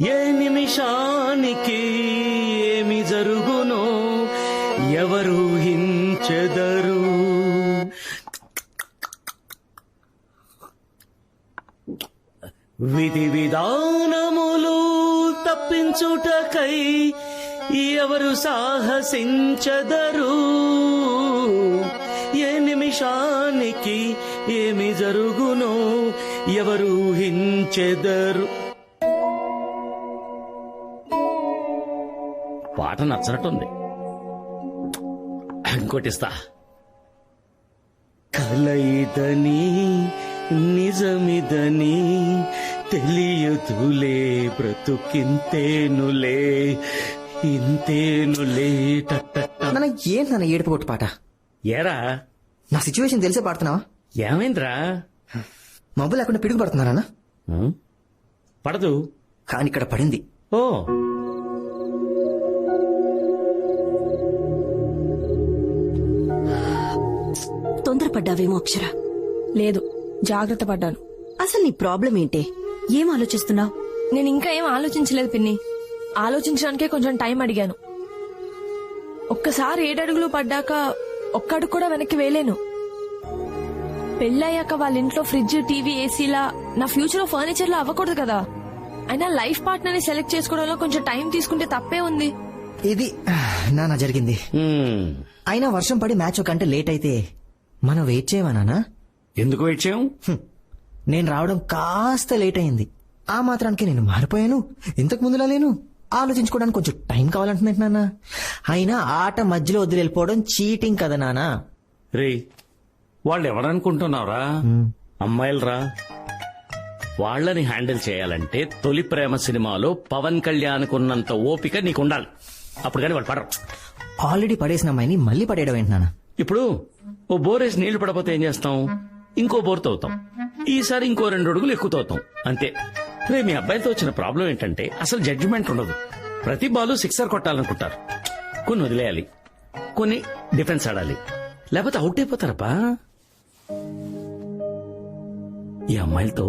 ఏ నిమిషానికి ఏమి జరుగునో ఎవరు ఊహించెదరు. విధి విధానములు తప్పించుటకై ఎవరు సాహసించెదరు. ఏ నిమిషానికి ఏమి జరుగునో ఎవరు ఊహించెదరు. పాట నచ్చినట్టుంది, ఇంకోటిస్తా. కలయిదని నిజమిదని తెలియదులే బ్రతుకింతేనులే ఇంతేనులే. మన ఏంటి నాన్న ఏడుపు కొట్టు పాట? ఏరా నా సిచ్యువేషన్ తెలిసే పాడుతున్నావా? ఏమైందిరా? మబ్బు లేకుండా పిడుగు పడుతున్నానా? పడదు, కానీ ఇక్కడ పడింది. ఓ తొందరపడ్డావేమో అక్షర. లేదు, జాగ్రత్త పడ్డాను. అసలు నీ ప్రాబ్లం ఏంటే? ఏం ఆలోచిస్తున్నావు? నేను ఇంకా ఏం ఆలోచించలేదు పిన్ని. ఆలోచించడానికే కొంచెం టైం అడిగాను. ఒక్కసారి 7 అడుగులు పడ్డాక ఒక్కడుగు కూడా వెనక్కి వేయలేను. పెళ్ళయ్యాక వాళ్ళ ఇంట్లో ఫ్రిడ్జ్, టీవీ, ఏసీలా నా ఫ్యూచర్ లో ఫర్నిచర్ లా అవ్వకూడదు కదా. అయినా లైఫ్ పార్ట్నర్ ని సెలెక్ట్ చేసుకోవడంలో కొంచెం టైం తీసుకుంటే తప్పే ఉంది. ఇది నాన్న జరిగింది. అయినా వర్షం పడి మ్యాచ్ ఒక గంట లేట్ అయితే మనం వెయిట్ చేయమా నాన్న? ఎందుకు వెయిట్ చేయం? నేను రావడం కాస్త లేట్ అయింది. ఆ మాత్రానికి నేను మారిపోయాను. ఇంతకు ముందులా లేను. ఆలోచించుకోవడానికి కొంచెం టైం కావాలంటున్నాను నాన్న. అయినా ఆట మధ్యలో వదిలి వెళ్ళిపోవడం చీటింగ్ కదా నాన్న. రే, వాళ్ళు ఎవరనుకుంటున్నావురా? అమ్మాయిలరా. వాళ్ళని హ్యాండిల్ చేయాలంటే తొలి ప్రేమ సినిమాలో పవన్ కళ్యాణ్ కున్నంత ఓపిక నీకుండాలి. అప్పుడు కానీ వాళ్ళు పడరు. ఆల్రెడీ పడేసిన అమ్మాయిని మళ్ళీ పడేయడం ఏంటి నాన్న? ఇప్పుడు ఓ బోరేసి నీళ్లు పడపోతే ఏం చేస్తాం? ఇంకో బోర్ తవ్వుతాం. ఈసారి ఇంకో 2 అడుగులు ఎక్కువ తవ్వుతాం, అంతే. రే, మీ అబ్బాయితో వచ్చిన ప్రాబ్లం ఏంటంటే అసలు జడ్జిమెంట్ ఉండదు. ప్రతి బాలు 6 కొట్టాలనుకుంటారు. కొన్ని వదిలేయాలి, కొన్ని డిఫెన్స్ ఆడాలి, లేకపోతే అవుట్ అయిపోతారప్పా. ఈ అమ్మాయిలతో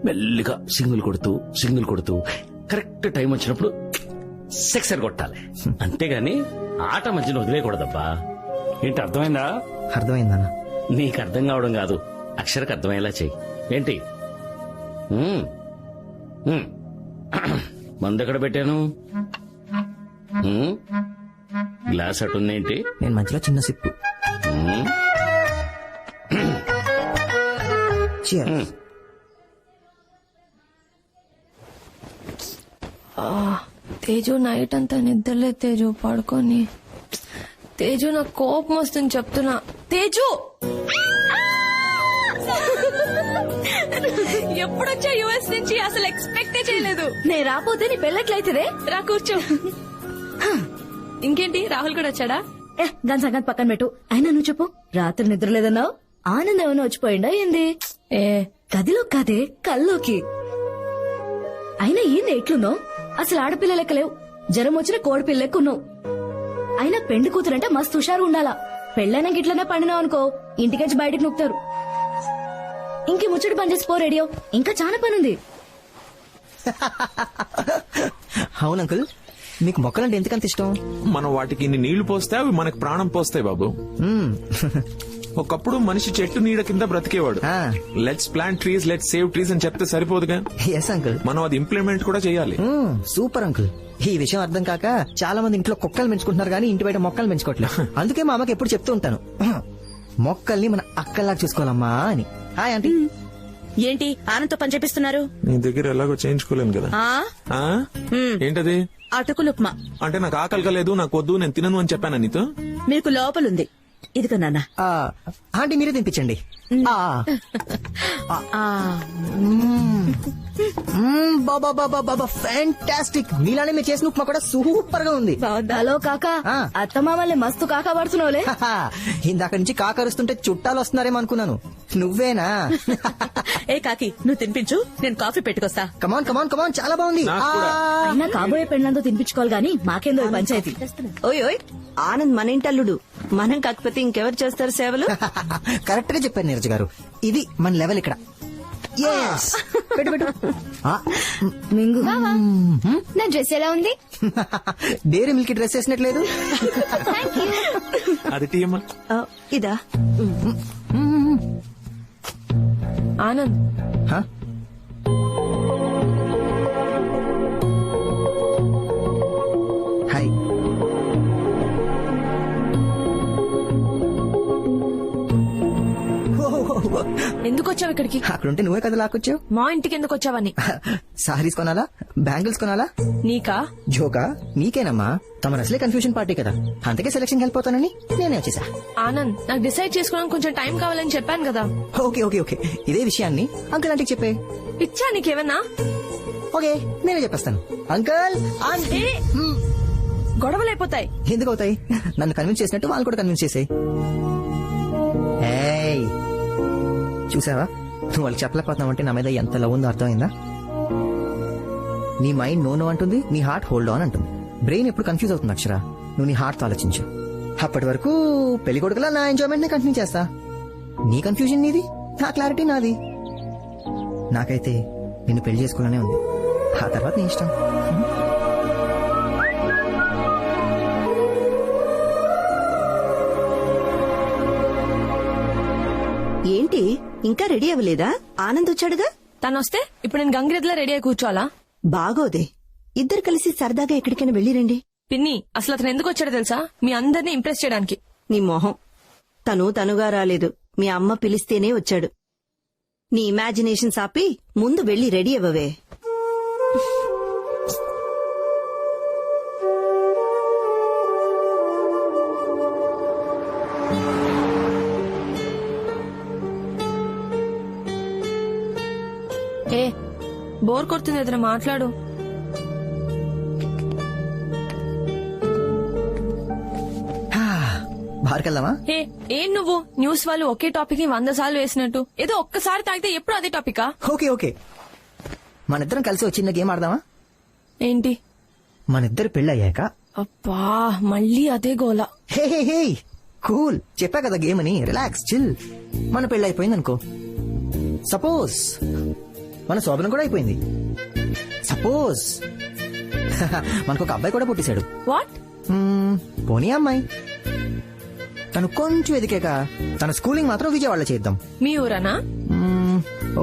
మెల్లిగా సింగిల్ కొడుతూ కరెక్ట్ టైం వచ్చినప్పుడు 6 కొట్టాలి, అంతేగాని ఆట మధ్యలో వదిలేయకూడదబ్బా. ఏంటి, అర్థమైందా? అర్థమైందన్నా. నీకు అర్థం కావడం కాదు, అక్షరకు అర్థమయ్యేలా చెయ్యి. ఏంటి? మందు ఎక్కడ పెట్టాను? గ్లాస్ అటుందేంటి? నేను మధ్యలో చిన్న సిప్పు. తేజు నైట్ అంతా నిద్రలే తేజు, పడుకొని. తేజు నాకు కోపం వస్తుంది చెప్తున్నా. తేజు ఎప్పుడొచ్చా యుఎస్ నుంచి? అసలు ఎక్స్పెక్టే చేయలేదు. నేను రాపోతే నీ పెళ్ళట్లయితే రా, కూర్చో. ఇంకేంటి, రాహుల్ కూడా వచ్చాడా? దాని సంగతి పక్కన పెట్టు. అయినా నువ్వు చెప్పు, రాత్రి నిద్ర లేదన్నావు. ఆనందం ఏమైనా వచ్చిపోయిందా ఏంది? గదిలో కాదే, కల్లోకి. అయినా ఏంది ఎట్లున్నావు? అసలు ఆడపిల్ల లెక్కలేవు. జ్వరం వచ్చిన కోడిపిల్ల లెక్కున్నావు. అయినా పెండి కూతురంటే మస్తు హుషారు ఉండాలా. పెళ్ళైనా గిట్లనే పండినావు అనుకో, ఇంటికెచ్చి బయటకు నొక్కుతారు. ఇంకే ముచ్చటి పని చేసి పో రేడియో, ఇంకా చాలా పనుంది. అవును అంకుల్, మీకు మొక్కలంటే ఎందుకంత ఇష్టం? మనం వాటికి ఇన్ని నీళ్లు పోస్తే అవి మనకు ప్రాణం పోస్తాయి బాబు. ఒకప్పుడు మనిషి చెట్టు నీడ కింద బ్రతికేవాడు. Let's plant trees, let's save trees అని చెప్తే సరిపోదుగా. ఎస్ అంకుల్, మనం అది ఇంప్లిమెంట్ కూడా చేయాలి. Super uncle. ఈ విషయం అర్థం కాక చాలా మంది ఇంట్లో కుక్కలు పెంచుకుంటున్నారు కానీ ఇంటి బయట మొక్కలు పెంచుకోవట్లేదు. అందుకే మా అమ్మకి ఎప్పుడు చెప్తూ ఉంటాను, మొక్కల్ని మన అక్కల్లాగా చూసుకోవాలమ్మా అని. Hi aunty. ఏంటి ఆనంతో పని చేపిస్తున్నారు? నీ దగ్గర ఎలాగో చేయించుకోలేను కదా. ఏంటది? అటుకులు ఉప్మా. అంటే నాకు ఆకలి కలేదు, నాకు వద్దు, నేను తినను అని చెప్పాను నీతో. మీకు లోపలుంది, ఇదిగో నాన్న. ఆంటీ మీరే తినిపించండి. ఫ్యాంటాస్టిక్. మీలానే మీరు చేసిన ఉప్మా కూడా సూపర్ గా ఉంది. హలో కాకా, అత్తమామల్ని మస్తు కాకా పడుతున్నావులే. ఇందాక నుంచి కాకరుస్తుంటే చుట్టాలు వస్తున్నారేమో అనుకున్నాను. నువ్వేనా? ఏ కాకి, నువ్వు తినిపించు, నేను కాఫీ పెట్టుకొస్తా. కమాన్ కమాన్ కమాన్, చాలా బాగుంది. అయినా కాబోయే పెళ్ళంతో తినిపించుకోవాలి గానీ మాకేందో ఈ పంచాయతీ. ఓయ్ ఓయ్, ఆనంద్ మన ఇంటల్లుడు. మనం కాకపోతే ఇంకెవరు చేస్తారు సేవలు? కరెక్ట్ గా చెప్పారు నీరజ్ గారు. ఇది మన లెవెల్ ఇక్కడ. పెట్టు పెట్టు ఆ, మింగు నా డ్రెస్ ఎలా ఉంది? డైరీ మిల్క్ డ్రెస్ వేసినట్లేదు. అది టీ అమ్మా. ఇదా? ఆనంద్ హా? హాయ్. ఎందుకు వచ్చావు ఇక్కడికి? అక్కడుంటే నువ్వే కదా లాక్కొచ్చావు. మా ఇంటికి ఎందుకు వచ్చావని? సారీస్ కొనాలా, బ్యాంగిల్స్ కొనాలా? నీకా? జోకా? నీకేనమ్మా. తమ అసలే కన్ఫ్యూజన్ పార్టీ కదా, అందుకే సెలక్షన్ వెళ్ళిపోతానని నేనే వచ్చేసా. ఆనంద్ నాకు డిసైడ్ చేసుకోవడానికి కొంచెం టైం కావాలని చెప్పాను కదా. ఓకే ఓకే ఓకే, ఇదే విషయాన్ని అంకుల్ ఆంటీకి చెప్పే. ఇచ్చా నీకేమన్నా? ఓకే, నేనే చెప్పేస్తాను. Uncle aunty. గొడవలు అయిపోతాయి. ఎందుకు అవుతాయి? నన్ను కన్విన్స్ చేసినట్టు వాళ్ళు కూడా కన్విన్స్ చేసాయి. చూసావా, నువ్వు వాళ్ళకి చెప్పలేకపోతున్నావంటే నా మీద ఎంత లవ్ ఉందో అర్థమైందా? నీ మైండ్ నో అంటుంది, నీ హార్ట్ హోల్డ్ ఆన్ అంటుంది. బ్రెయిన్ ఎప్పుడు కన్ఫ్యూజ్ అవుతుంది అక్షర. నువ్వు నీ హార్ట్ తో ఆలోచించు. అప్పటి వరకు పెళ్లి కొడుకులా నా ఎంజాయ్మెంట్ నే కంటిన్యూ చేస్తా. నీ కన్ఫ్యూజన్ నీది, నా క్లారిటీ నాది. నాకైతే నిన్ను పెళ్లి చేసుకోవాలనే ఉంది. ఆ తర్వాత నీ ఇష్టం. ఏంటి ఇంకా రెడీ అవ్వలేదా? ఆనంద్ వచ్చాడుగా. తను వస్తే ఇప్పుడు నేను గంగిరెద్దులా రెడీ అయి కూర్చోవాలా? బాగోదే, ఇద్దరు కలిసి సరదాగా ఎక్కడికైనా వెళ్ళిరండి. పిన్ని, అసలు అతను ఎందుకు వచ్చాడో తెలుసా? మీ అందరినీ ఇంప్రెస్ చేయడానికి. నీ మొహం. తనుగా రాలేదు, మీ అమ్మ పిలిస్తేనే వచ్చాడు. నీ ఇమాజినేషన్ ఆపి ముందు వెళ్లి రెడీ అవ్వవే. ఏ బోర్ కొడుతుంది, ఏదైనా మాట్లాడు. బార్కి వెళ్దామా? ఏ ఏం నువ్వు న్యూస్ వాళ్ళు ఒకే టాపిక్ ని 100 సార్లు వేసినట్టు ఏదో ఒక్కసారి తాగితే ఎప్పుడు అదే టాపికా? ఓకే ఓకే, మనిద్దరం కలిసి ఒక చిన్న గేమ్ ఆడదామా? ఏంటి? మనిద్దరు పెళ్ళయ్యాక. అబ్బా మళ్ళీ అదే గోల. హే హే హే, కూల్. చెప్పా కదా గేమ్ అని, రిలాక్స్ చిల్. మన పెళ్ళి అయిపోయింది అనుకో. సపోజ్ మన శోభనం కూడా అయిపోయింది. సపోజ్ మనకు ఒక అబ్బాయి కూడా పుట్టేశాడు. వాట్? పోనీ అమ్మాయి. తను కొంచెం ఎదికాక తన స్కూలింగ్ మాత్రం విజయవాడలో చేద్దాం. మీ ఊరనా?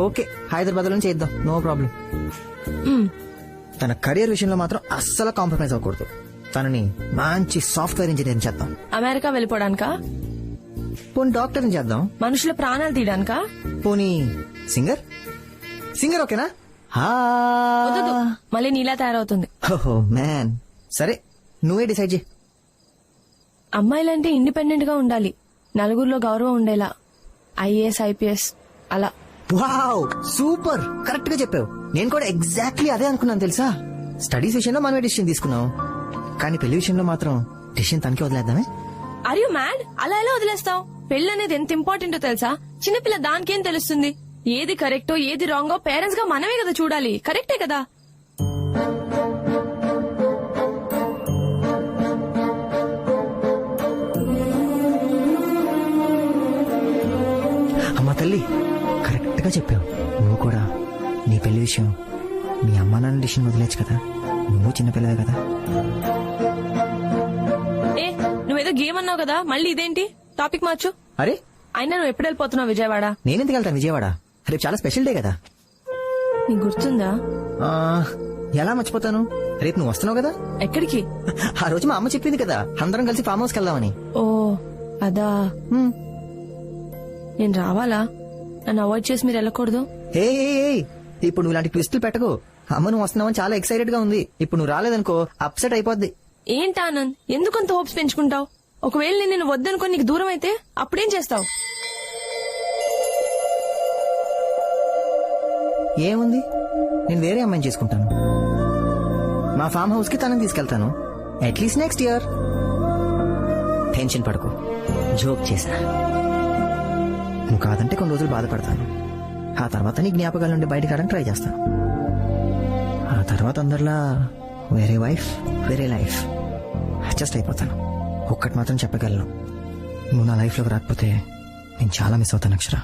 ఓకే, హైదరాబాద్ లో చేద్దాం, నో ప్రాబ్లం. తన కెరియర్ విషయంలో మాత్రం అస్సలు కాంప్రమైజ్ అవ్వకూడదు. తనని మంచి సాఫ్ట్వేర్ ఇంజనీర్ చేద్దాం. అమెరికా వెళ్ళిపోవడానికా? పోనీ డాక్టర్ చేద్దాం. మనుషుల ప్రాణాలు తీయడానికా? పోనీ సింగర్. సింగర్ ఓకేనా? వద్దు, మళ్ళీ నీలా తయారవుతుంది. ఓహో మ్యాన్, సరే నువ్వే డిసైడ్ చేయి. అమ్మాయిలంటే ఇండిపెండెంట్ గా ఉండాలి, నలుగురిలో గౌరవం ఉండేలా. ఐఏఎస్ ఐపీఎస్ అలా. వావ్, సూపర్, కరెక్ట్ గా చెప్పావు. నేను కూడా ఎగ్జాక్ట్లీ అదే అనుకున్నాను తెలుసా. స్టడీస్ విషయంలో మనమే డిసిషన్ తీసుకున్నాం, కానీ పెళ్లి విషయంలో మాత్రం డిసిషన్ తనకే వదిలేద్దామే. Are you mad? అలా ఎలా వదిలేస్తావు? పెళ్లి అనేది ఎంత ఇంపార్టెంటో తెలుసా? చిన్నపిల్ల దానికేం తెలుస్తుంది? ఏది కరెక్టో ఏది రాంగో పేరెంట్స్ గా మనమే కదా చూడాలి. కరెక్టే కదా? అమ్మ తల్లి, కరెక్ట్ గా చెప్పావు. నువ్వు కూడా నీ పెళ్లి విషయం మీ అమ్మా నాన్న డిసిషన్ వదిలేచ్చు కదా. నువ్వు చిన్నపిల్లవే కదా. ఏ నువ్వేదో గేమ్ అన్నావు కదా, మళ్ళీ ఇదేంటి? టాపిక్ మార్చు. అరే అయినా నువ్వు ఎప్పుడు వెళ్ళిపోతున్నావు విజయవాడ? నేనెందుకు వెళ్తాను విజయవాడ? రేపు చాలా స్పెషల్ డే కదా. నీకు గుర్తుందా? ఆ, ఎలా మర్చిపోతాను? రేపు నువ్వు వస్తున్నావు కదా. ఎక్కడికి? ఆ రోజు మా అమ్మ చెప్పింది కదా, అందరం కలిసి ఫామ్ హౌస్కి వెళ్దామని. ఓ అదా. నేను రావాలా? నన్ను అవాయిడ్ చేసి మీరు వెళ్ళకూడదు. ఏ ఇప్పుడు నువ్వు ఇలాంటి ట్విస్టులు పెట్టకు. అమ్మ నువ్వు వస్తున్నావని చాలా ఎక్సైటెడ్ గా ఉంది. ఇప్పుడు నువ్వు రాలేదనుకో అప్సెట్ అయిపోద్ది. ఏంటి ఆనంద్, ఎందుకంత హోప్స్ పెంచుకుంటావు? ఒకవేళ నేను వద్దనుకో నీకు దూరం అయితే అప్పుడేం చేస్తావు? ఏముంది, నేను వేరే అమ్మాయిని చేసుకుంటాను. మా ఫామ్ హౌస్ కి తనని తీసుకెళ్తాను. At least next year. టెన్షన్ పడకు, జోక్ చేశా. నువ్వు కాదంటే కొన్ని రోజులు బాధపడతాను. ఆ తర్వాత నీ జ్ఞాపకాల నుండి బయటకు రావడానికి ట్రై చేస్తాను. ఆ తర్వాత అందరిలా వేరే వైఫ్ వేరే లైఫ్ అడ్జస్ట్ అయిపోతాను. ఒక్కటి మాత్రం చెప్పగలను, నువ్వు నా లైఫ్ లోకి రాకపోతే నేను చాలా మిస్ అవుతాను అక్షర.